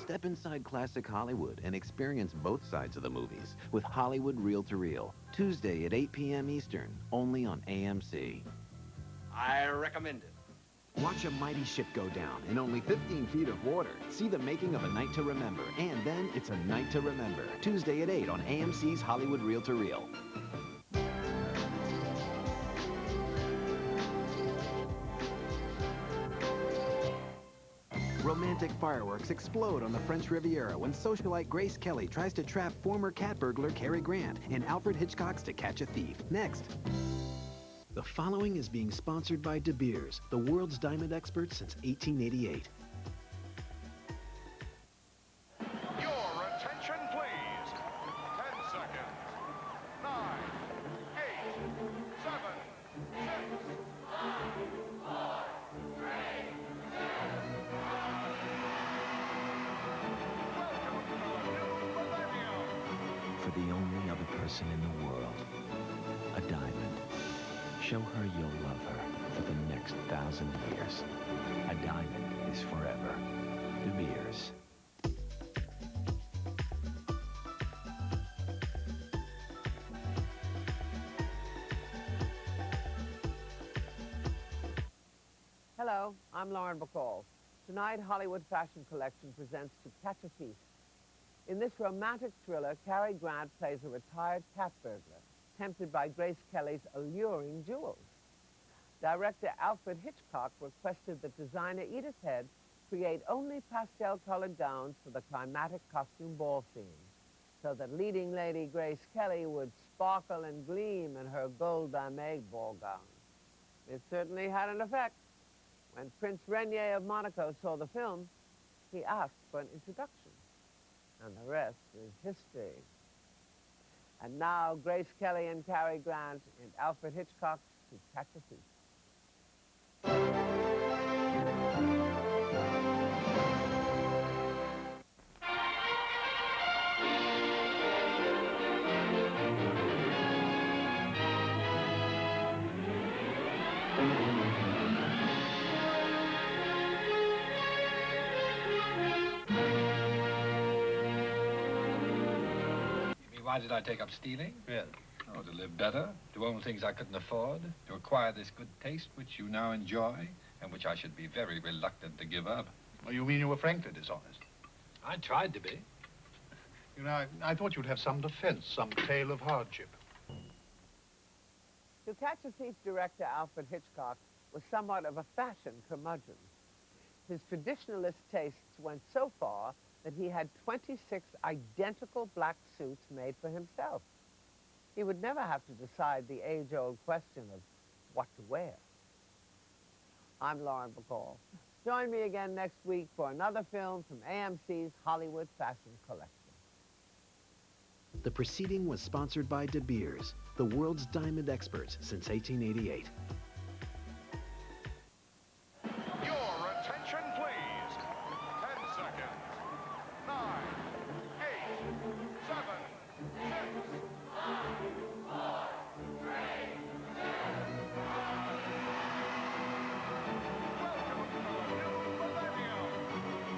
Step inside classic Hollywood and experience both sides of the movies with Hollywood Reel to Reel. Tuesday at 8 p.m. Eastern, only on AMC. I recommend it. Watch a mighty ship go down in only 15 feet of water. See the making of A Night to Remember, and then it's A Night to Remember. Tuesday at 8 on AMC's Hollywood Reel to Reel. Romantic fireworks explode on the French Riviera when socialite Grace Kelly tries to trap former cat burglar Cary Grant in Alfred Hitchcock's To Catch a Thief. Next. The following is being sponsored by De Beers, the world's diamond expert since 1888. Your attention, please. 10 seconds. 9, 8, 7, 6, 5, 4, 3, 2, 1. Welcome to the new millennium. For the only other person in the world, a diamond. Show her you'll love her for the next 1,000 years. A diamond is forever. De Beers. Hello, I'm Lauren Bacall. Tonight, Hollywood Fashion Collection presents To Catch a Thief. In this romantic thriller, Cary Grant plays a retired cat burglar, tempted by Grace Kelly's alluring jewels. Director Alfred Hitchcock requested that designer Edith Head create only pastel-colored gowns for the climatic costume ball scene, so that leading lady Grace Kelly would sparkle and gleam in her gold dame ball gown. It certainly had an effect. When Prince Renier of Monaco saw the film, he asked for an introduction, and the rest is history. And now, Grace Kelly and Cary Grant in Alfred Hitchcock's To Catch a Thief. Why did I take up stealing? Yes. Oh, to live better, to own things I couldn't afford, to acquire this good taste which you now enjoy, and which I should be very reluctant to give up. Well, you mean you were frankly dishonest? I tried to be. You know, I thought you'd have some defense, some tale of hardship. To Catch a Thief director Alfred Hitchcock was somewhat of a fashion curmudgeon. His traditionalist tastes went so far that he had 26 identical black suits made for himself. He would never have to decide the age-old question of what to wear. I'm Lauren Bacall. Join me again next week for another film from AMC's Hollywood Fashion Collection. The proceeding was sponsored by De Beers, the world's diamond experts since 1888. Your attention, please. 10 seconds. 9, 8, 7, 6, 5, 4, 3, 2, 1. Welcome to the new millennium.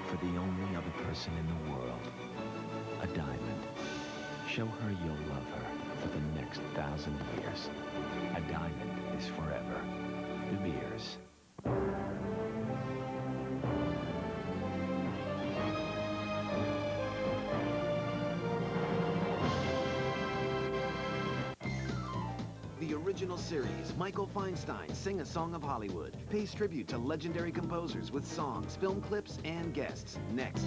For the only other person in the world, a diamond. Show her you'll love her for the next 1,000 years. A diamond is forever. De Beers. The original series, Michael Feinstein, Sing a Song of Hollywood, pays tribute to legendary composers with songs, film clips, and guests. Next.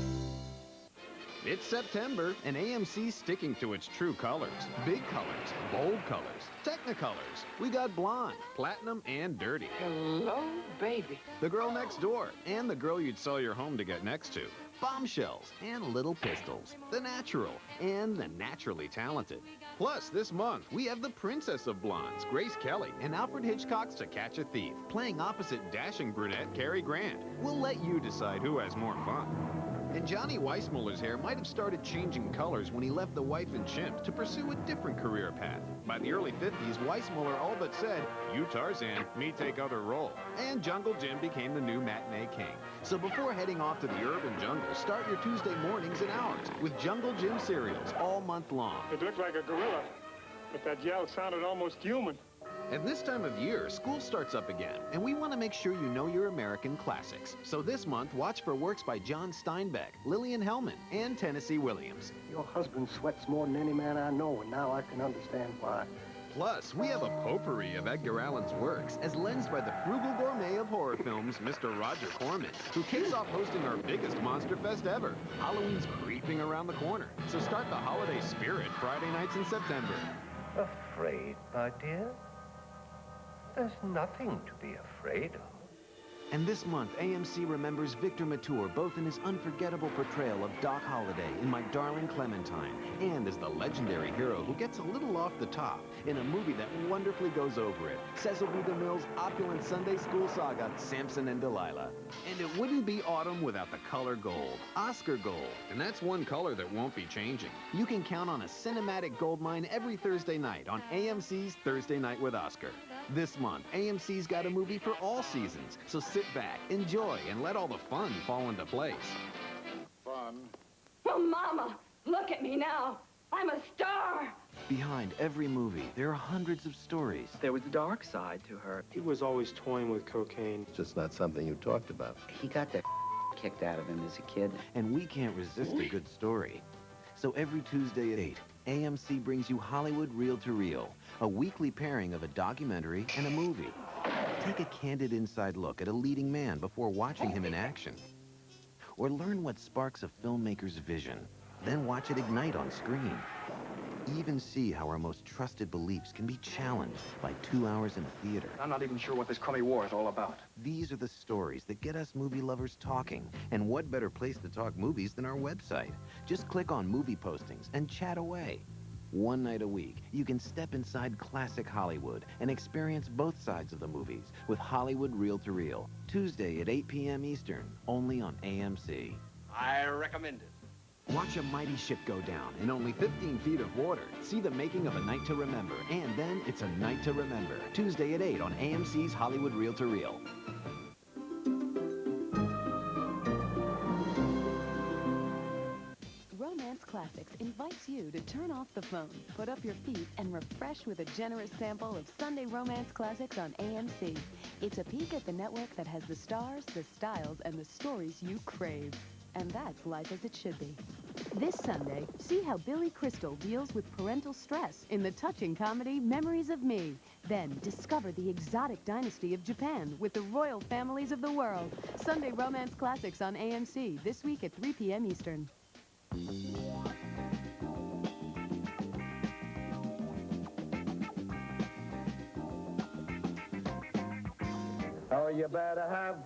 It's September, and AMC's sticking to its true colors. Big colors, bold colors, technicolors. We got blonde, platinum, and dirty. Hello, baby. The girl next door, and the girl you'd sell your home to get next to. Bombshells, and little pistols. The natural, and the naturally talented. Plus, this month, we have the princess of blondes, Grace Kelly, and Alfred Hitchcock's To Catch a Thief, playing opposite dashing brunette Cary Grant. We'll let you decide who has more fun. And Johnny Weissmuller's hair might have started changing colors when he left the wife and chimp to pursue a different career path. By the early 50s, Weissmuller all but said, "You Tarzan, me take other role." And Jungle Jim became the new matinee king. So before heading off to the urban jungle, start your Tuesday mornings and hours with Jungle Jim cereals all month long. It looked like a gorilla, but that yell sounded almost human. At this time of year, school starts up again, and we want to make sure you know your American classics. So this month, watch for works by John Steinbeck, Lillian Hellman, and Tennessee Williams. Your husband sweats more than any man I know, and now I can understand why. Plus, we have a potpourri of Edgar Allan's works as lensed by the frugal gourmet of horror films, Mr. Roger Corman, who kicks off hosting our biggest Monster Fest ever. Halloween's creeping around the corner, so start the holiday spirit Friday nights in September. Afraid, my dear? There's nothing to be afraid of. And this month, AMC remembers Victor Mature both in his unforgettable portrayal of Doc Holliday in My Darling Clementine and as the legendary hero who gets a little off the top in a movie that wonderfully goes over it, Cecil B. DeMille's opulent Sunday school saga, Samson and Delilah. And it wouldn't be autumn without the color gold, Oscar gold. And that's one color that won't be changing. You can count on a cinematic gold mine every Thursday night on AMC's Thursday Night with Oscar. This month, AMC's got a movie for all seasons, so sit back, enjoy, and let all the fun fall into place. Fun. Oh, Mama, look at me now. I'm a star. Behind every movie, there are hundreds of stories. There was a dark side to her. He was always toying with cocaine. It's just not something you talked about. He got the kicked out of him as a kid. And we can't resist a good story. So every Tuesday at 8, AMC brings you Hollywood Reel to Reel, a weekly pairing of a documentary and a movie. Take a candid inside look at a leading man before watching him in action. Or learn what sparks a filmmaker's vision, then watch it ignite on screen. Even see how our most trusted beliefs can be challenged by 2 hours in a theater. I'm not even sure what this crummy war is all about. These are the stories that get us movie lovers talking. And what better place to talk movies than our website? Just click on movie postings and chat away. One night a week, you can step inside classic Hollywood and experience both sides of the movies with Hollywood Reel to Reel. Tuesday at 8 p.m. Eastern, only on AMC. I recommend it. Watch a mighty ship go down in only 15 feet of water. See the making of A Night to Remember. And then it's A Night to Remember. Tuesday at 8 on AMC's Hollywood Reel to Reel. Romance Classics invites you to turn off the phone, put up your feet, and refresh with a generous sample of Sunday Romance Classics on AMC. It's a peek at the network that has the stars, the styles, and the stories you crave. And that's life as it should be. This Sunday, see how Billy Crystal deals with parental stress in the touching comedy Memories of Me. Then discover the exotic dynasty of Japan with the royal families of the world. Sunday Romance Classics on AMC this week at 3 p.m. Eastern. Oh, you better have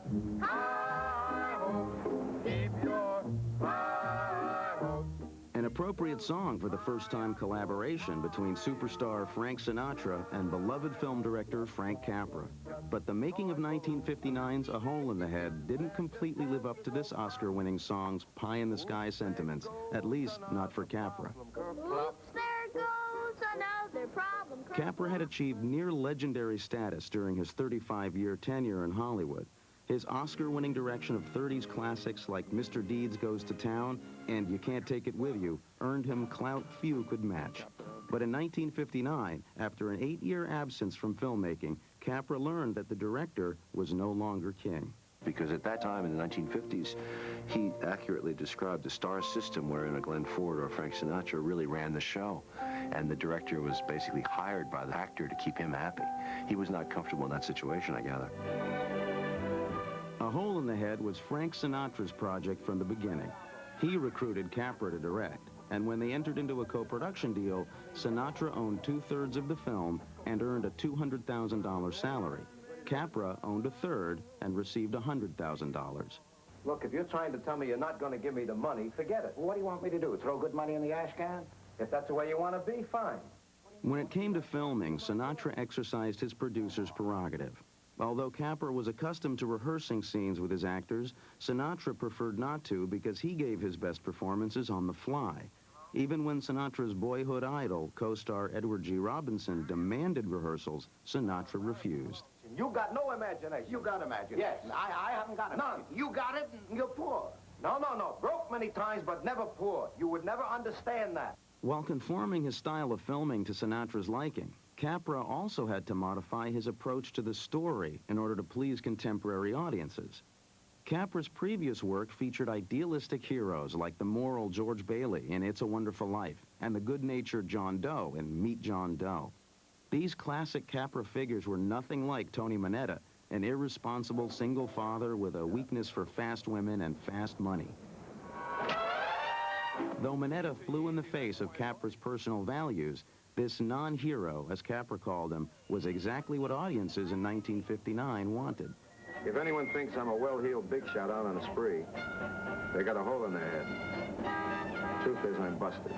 high hopes. Keep your high hopes. An appropriate song for the first-time collaboration between superstar Frank Sinatra and beloved film director Frank Capra. But the making of 1959's A Hole in the Head didn't completely live up to this Oscar-winning song's pie-in-the-sky sentiments, at least not for Capra. Oops, there goes another problem. Capra had achieved near-legendary status during his 35-year tenure in Hollywood. His Oscar-winning direction of 30s classics like Mr. Deeds Goes to Town and You Can't Take It With You earned him clout few could match. But in 1959, after an 8-year absence from filmmaking, Capra learned that the director was no longer king. Because at that time, in the 1950s, he accurately described the star system wherein a Glenn Ford or Frank Sinatra really ran the show. And the director was basically hired by the actor to keep him happy. He was not comfortable in that situation, I gather. A Hole in the Head was Frank Sinatra's project from the beginning. He recruited Capra to direct, and when they entered into a co-production deal, Sinatra owned 2/3 of the film and earned a $200,000 salary. Capra owned 1/3 and received $100,000. Look, if you're trying to tell me you're not going to give me the money, forget it. What do you want me to do, throw good money in the ash can? If that's the way you want to be, fine. When it came to filming, Sinatra exercised his producer's prerogative. Although Capra was accustomed to rehearsing scenes with his actors, Sinatra preferred not to because he gave his best performances on the fly. Even when Sinatra's boyhood idol, co-star Edward G. Robinson, demanded rehearsals, Sinatra refused. You got no imagination. You got imagination. Yes, I haven't got it. None. You got it, and you're poor. No. Broke many times, but never poor. You would never understand that. While conforming his style of filming to Sinatra's liking, Capra also had to modify his approach to the story in order to please contemporary audiences. Capra's previous work featured idealistic heroes like the moral George Bailey in It's a Wonderful Life and the good-natured John Doe in Meet John Doe. These classic Capra figures were nothing like Tony Manetta, an irresponsible single father with a weakness for fast women and fast money. Though Manetta flew in the face of Capra's personal values, this non-hero, as Capra called him, was exactly what audiences in 1959 wanted. If anyone thinks I'm a well-heeled big shot out on a spree, they got a hole in their head. Truth is, I'm busted.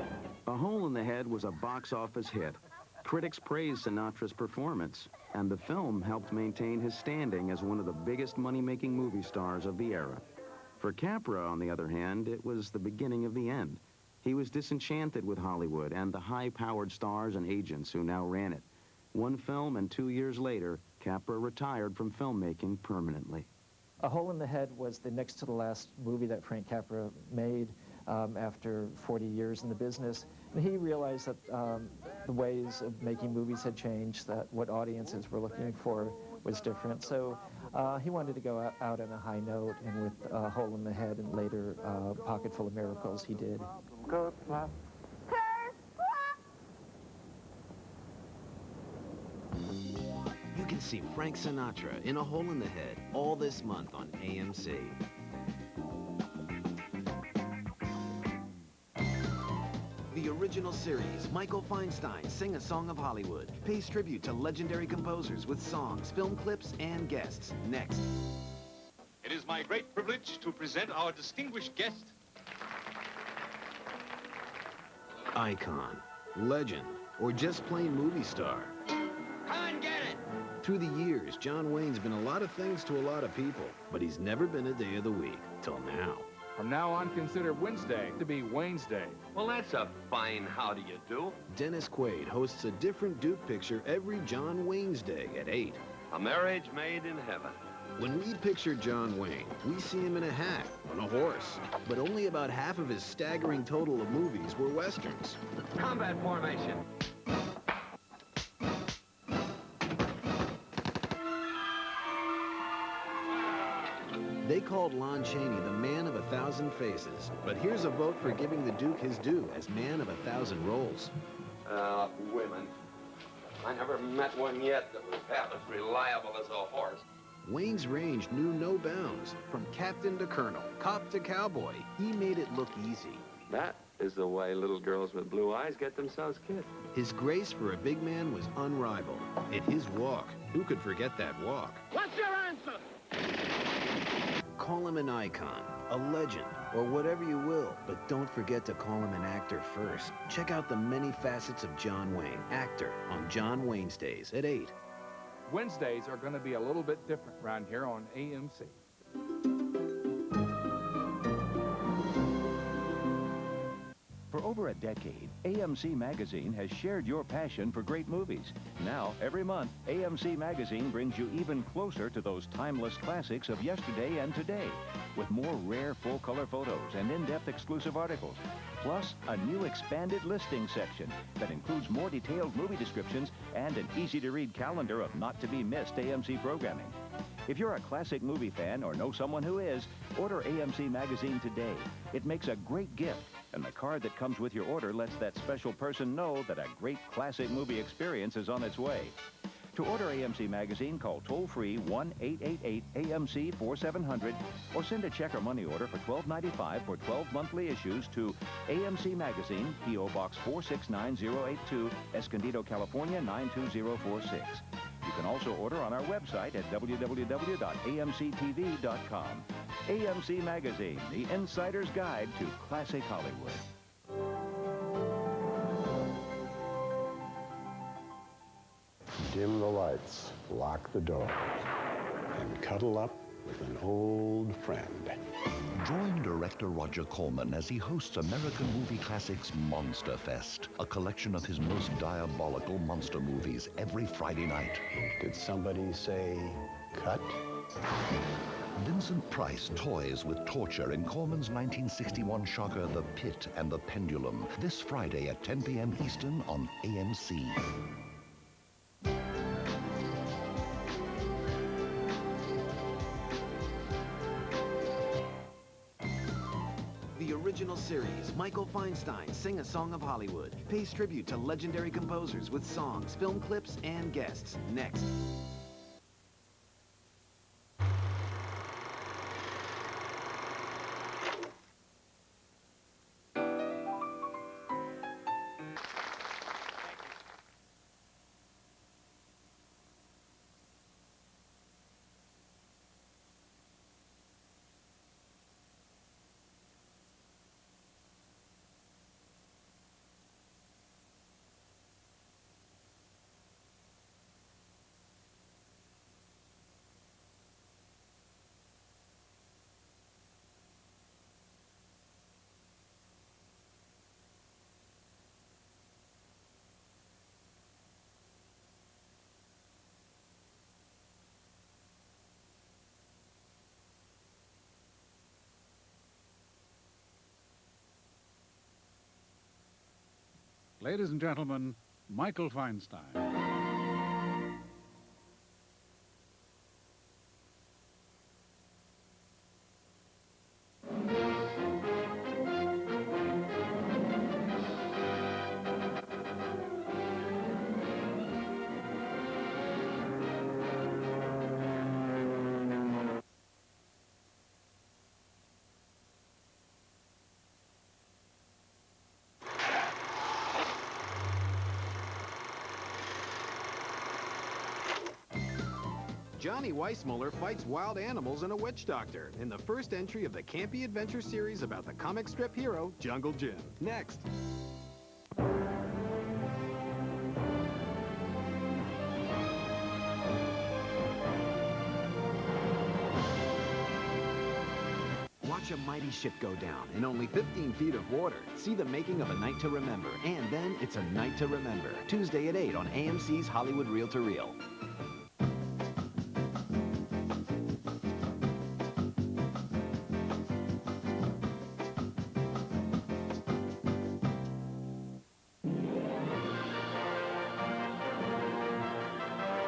A Hole in the Head was a box office hit. Critics praised Sinatra's performance, and the film helped maintain his standing as one of the biggest money-making movie stars of the era. For Capra, on the other hand, it was the beginning of the end. He was disenchanted with Hollywood and the high-powered stars and agents who now ran it. One film, and 2 years later, Capra retired from filmmaking permanently. A Hole in the Head was the next to the last movie that Frank Capra made after 40 years in the business. And he realized that the ways of making movies had changed, that what audiences were looking for was different. So he wanted to go out on a high note, and with A Hole in the Head and later Pocket Full of Miracles, he did. Good luck. You can see Frank Sinatra in A Hole in the Head all this month on AMC. The original series, Michael Feinstein, Sing a Song of Hollywood, pays tribute to legendary composers with songs, film clips, and guests. Next. It is my great privilege to present our distinguished guest. Icon, legend, or just plain movie star. Come and get it! Through the years, John Wayne's been a lot of things to a lot of people, but he's never been a day of the week, till now. From now on, consider Wednesday to be Wayne's Day. Well, that's a fine how do you do. Dennis Quaid hosts a different Duke picture every John Wayne's Day at 8. A marriage made in heaven. When we picture John Wayne, we see him in a hat, on a horse. But only about half of his staggering total of movies were Westerns. Combat formation. They called Lon Chaney the man of 1,000 faces. But here's a vote for giving the Duke his due as man of 1,000 roles. Women. I never met one yet that was half as reliable as a horse. Wayne's range knew no bounds. From captain to colonel, cop to cowboy, he made it look easy. That is the way little girls with blue eyes get themselves kissed. His grace for a big man was unrivaled. And his walk, who could forget that walk? What's your answer? Call him an icon, a legend, or whatever you will, but don't forget to call him an actor first. Check out the many facets of John Wayne, actor, on John Wayne's Days at 8. Wednesdays are going to be a little bit different around here on AMC. For over a decade, AMC Magazine has shared your passion for great movies. Now, every month, AMC Magazine brings you even closer to those timeless classics of yesterday and today, with more rare full-color photos and in-depth exclusive articles, plus a new expanded listing section that includes more detailed movie descriptions and an easy-to-read calendar of not-to-be-missed AMC programming. If you're a classic movie fan or know someone who is, order AMC Magazine today. It makes a great gift, and the card that comes with your order lets that special person know that a great classic movie experience is on its way. To order AMC Magazine, call toll-free 1-888-AMC-4700 or send a check or money order for $12.95 for 12 monthly issues to AMC Magazine, P.O. Box 469082, Escondido, California 92046. You can also order on our website at www.amctv.com. AMC Magazine, the insider's guide to classic Hollywood. Dim the lights, lock the door. and cuddle up with an old friend. Join director Roger Corman as he hosts American movie classics Monster Fest, a collection of his most diabolical monster movies every Friday night. Did somebody say cut? Vincent Price toys with torture in Corman's 1961 shocker The Pit and the Pendulum, this Friday at 10 p.m. Eastern on AMC. The original series, Michael Feinstein, Sing a Song of Hollywood, pays tribute to legendary composers with songs, film clips, and guests. Next. Ladies and gentlemen, Michael Feinstein. Johnny Weissmuller fights wild animals and a witch doctor in the first entry of the campy adventure series about the comic strip hero, Jungle Jim. Next. Watch a mighty ship go down in only 15 feet of water. See the making of A Night to Remember. And then it's A Night to Remember. Tuesday at 8 on AMC's Hollywood Reel to Reel.